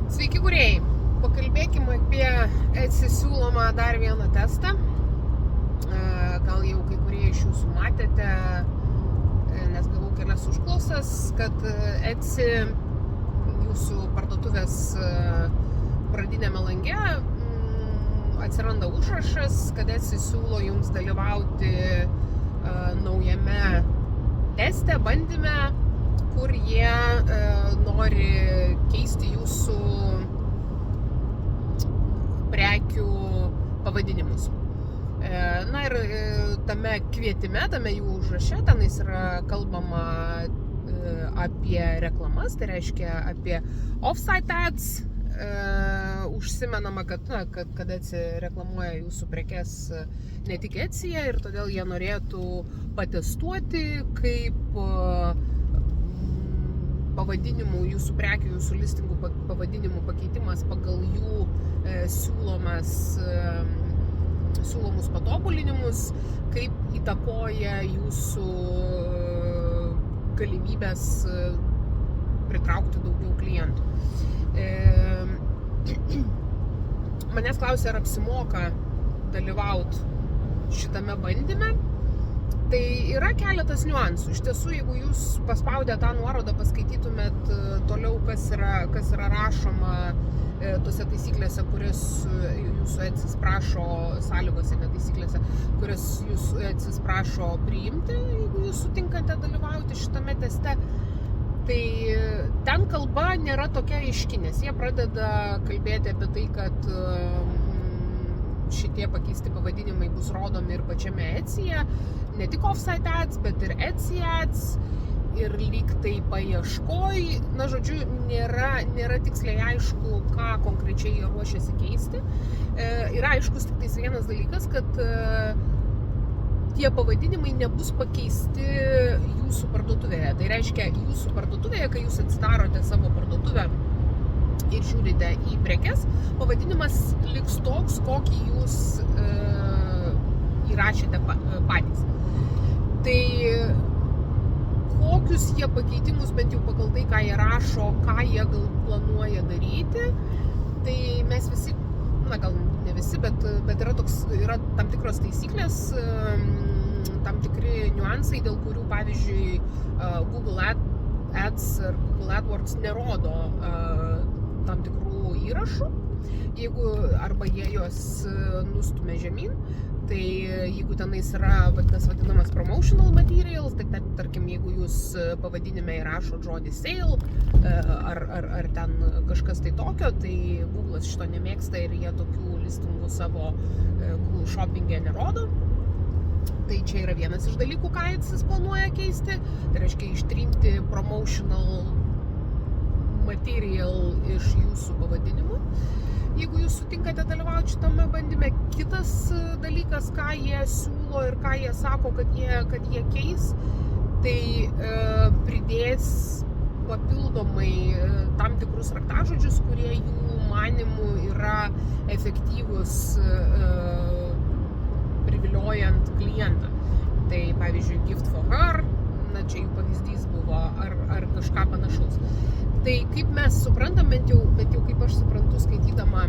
Sveiki, kūrėjai. Pakalbėkime apie Etsy siūlomą dar vieną testą. Gal jau kai kurie iš jūsų matėte, nes gavau kelias užklausas, kad Etsy jūsų parduotuvės pradinėme lange atsiranda užrašas, kad Etsy siūlo jums dalyvauti naujame teste, bandyme, kur jie nori keisti jūsų prekių pavadinimus. Na ir tame kvietime, tame jų užraše, tenais yra kalbama apie reklamas, tai reiškia apie off-site ads, užsimenama, kad Etsy reklamuoja jūsų prekes ne tik Etsyje ir todėl jie norėtų patestuoti, kaip pavadinimų, jūsų prekių, jūsų listingų pavadinimų pakeitimas pagal jų siūlomus patobulinimus, kaip įtakoja jūsų galimybės pritraukti daugiau klientų. Manęs klausia, ar apsimoka dalyvauti šitame bandyme. Tai yra keletas niuansų. Iš tiesų, jeigu jūs paspaudę tą nuorodą paskaitytumėt toliau, kas yra rašoma tose taisyklėse, kurias jūsų Etsy prašo, sąlygose, ne taisyklėse, kurias jūsų Etsy prašo priimti, jeigu jūs sutinkate dalyvauti šitame teste, tai ten kalba nėra tokia aiški, nes jie pradeda kalbėti apie tai, kad šitie pakeisti pavadinimai bus rodomi ir pačiame Etsyje, ne tik off-site ads, bet ir Etsy ads, ir lyg tai paieškoj, na žodžiu, nėra tiksliai aišku, ką konkrečiai jie ruošiasi keisti. Yra aiškus tik tais vienas dalykas, kad tie pavadinimai nebus pakeisti jūsų parduotuvėje. Tai reiškia, jūsų parduotuvėje, kai jūs atsidarote savo parduotuvę ir žiūrite į prekes, pavadinimas liks toks, kokį jūs įrašėte patys. Tai kokius jie pakeitimus, bent jau pagal tai, ką jie rašo, ką jie gal planuoja daryti, tai mes visi, na gal ne visi, bet yra tam tikros taisyklės, tam tikri niuansai, dėl kurių, pavyzdžiui, Google Ads ar Google AdWords nerodo tam tikrų įrašų, arba jie juos nustumia žemyn. Tai jeigu tenais yra tas vadinamas promotional materials, tai tarkim, jeigu jūs pavadinime įrašot žodį sale ar ten kažkas tai tokio, tai Google'as šito nemėgsta ir jie tokių listingų savo Google Shopping'e nerodo. Tai čia yra vienas iš dalykų, ką Etsy planuoja keisti. Tai reiškia ištrinti promotional material iš jūsų pavadinimų. Jeigu jūs sutinkate dalyvauti šitame bandyme, kitas dalykas, ką jie siūlo ir ką jie sako, kad jie keis, tai pridės papildomai tam tikrus raktažodžius, kurie jų manimų yra efektyvus priviliojant klientą. Tai pavyzdžiui, gift for her, na čia jų pavyzdys buvo, ar kažką panašaus. Tai kaip mes suprantam, bent jau kaip aš suprantu skaitydama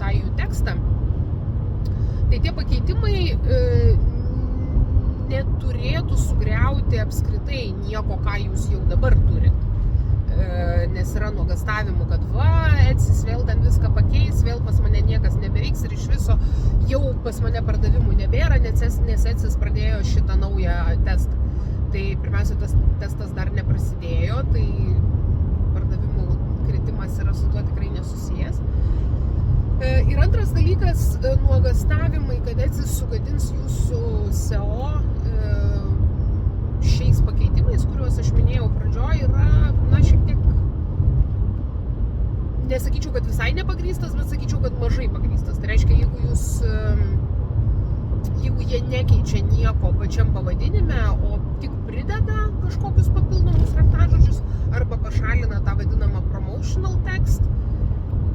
tą jų tekstą, tai tie pakeitimai neturėtų sugriauti apskritai nieko, ką jūs jau dabar turit. Nes yra nuogąstavimų, kad Etsy vėl ten viską pakeis, vėl pas mane niekas nebeveiks ir iš viso jau pas mane pardavimų nebėra, nes Etsy pradėjo šitą naują testą. Tai pirmiausia, tas testas dar neprasidėjo, tai pardavimų kritimas yra su tuo tikrai nesusijęs. Ir antras dalykas, nuogąstavimai, kad Etsy sugadins jūsų SEO šiais pakeitimais, kuriuos aš minėjau pradžioj, yra, na, šiek tiek, nesakyčiau, kad visai nepagrįstas, bet sakyčiau, kad mažai pagrįstas. Tai reiškia, jeigu jie nekeičia nieko pačiam pavadinime, o tik prideda kažkokius papildomus raktažodžius arba pašalina tą vadinamą promotional text,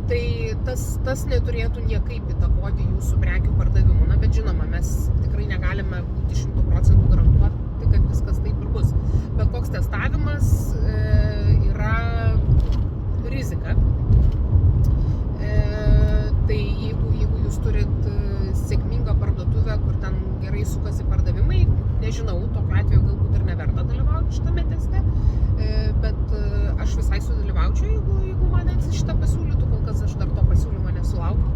tai tas neturėtų niekaip įtakoti jūsų prekių pardavimų. Na, bet žinoma, mes tikrai negalime būti 100% garantuoti, kad viskas taip ir bus. Bet koks testavimas yra rizika. šitame teste, bet aš visai sudalyvaučiau, jeigu man šitą pasiūlytų, kol kas aš dar to pasiūlymo nesulaukiu.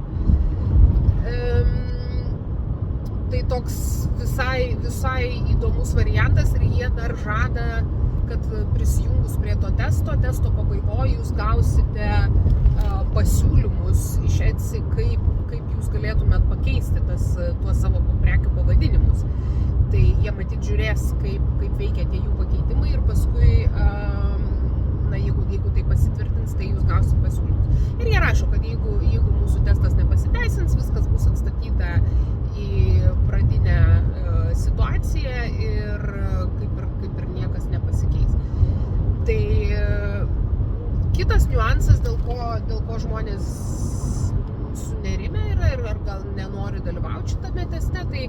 Tai toks visai įdomus variantas ir jie dar žada, kad prisijungus prie to testo pabaigoje jūs gausite pasiūlymus iš Etsy, kaip jūs galėtumėt pakeisti tuos savo prekių pavadinimus. Tai jie matyt žiūrės, kaip veikia tie jų pakeitimai ir paskui, jeigu tai pasitvirtins, tai jūs gausit pasiūlymus. Ir jie rašo, kad jeigu mūsų testas nepasiteisins, viskas bus atstatyta į pradinę situaciją ir kaip ir niekas nepasikeis. Tai kitas niuansas, dėl ko žmonės sunerimę yra ir gal nenori dalyvauti šitame teste, tai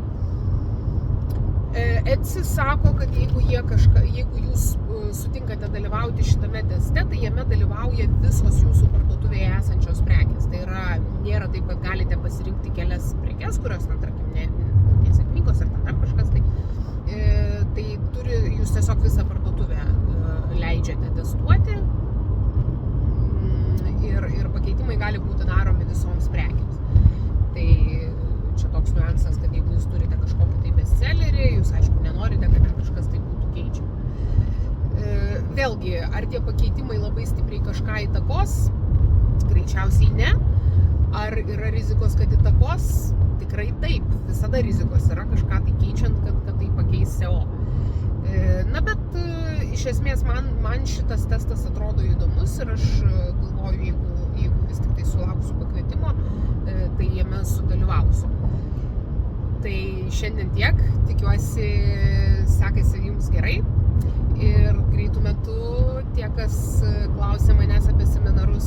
Etsy sako, kad jeigu jūs sutinkate dalyvauti šitame teste, tai jame dalyvauja visos jūsų parduotuvėje esančios prekės. Tai nėra taip, kad galite pasirinkti kelias prekes, kurios, tarkim, nesėkmingos ar dar kažkas, tai jūs tiesiog visą parduotuvę leidžiate testuoti ir pakeitimai gali būti daromi visoms prekėms. Tai čia toks niuansas, kad jeigu jūs turite kažkokį tai bestsellerį, jūs aišku nenorite, kad kažkas tai būtų keičiama. Vėlgi, ar tie pakeitimai labai stipriai kažką įtakos? Greičiausiai ne. Ar yra rizikos, kad įtakos? Tikrai taip. Visada rizikos yra kažką tai keičiant, kad tai pakeis SEO. Bet iš esmės man šitas testas atrodo įdomus ir aš galvoju, jeigu vis tik tai sulauksiu pakvietimo, tai jame sudalyvausiu. Tai šiandien tiek, tikiuosi sekasi jums gerai ir greitų metu tie, kas klausia manęs apie seminarus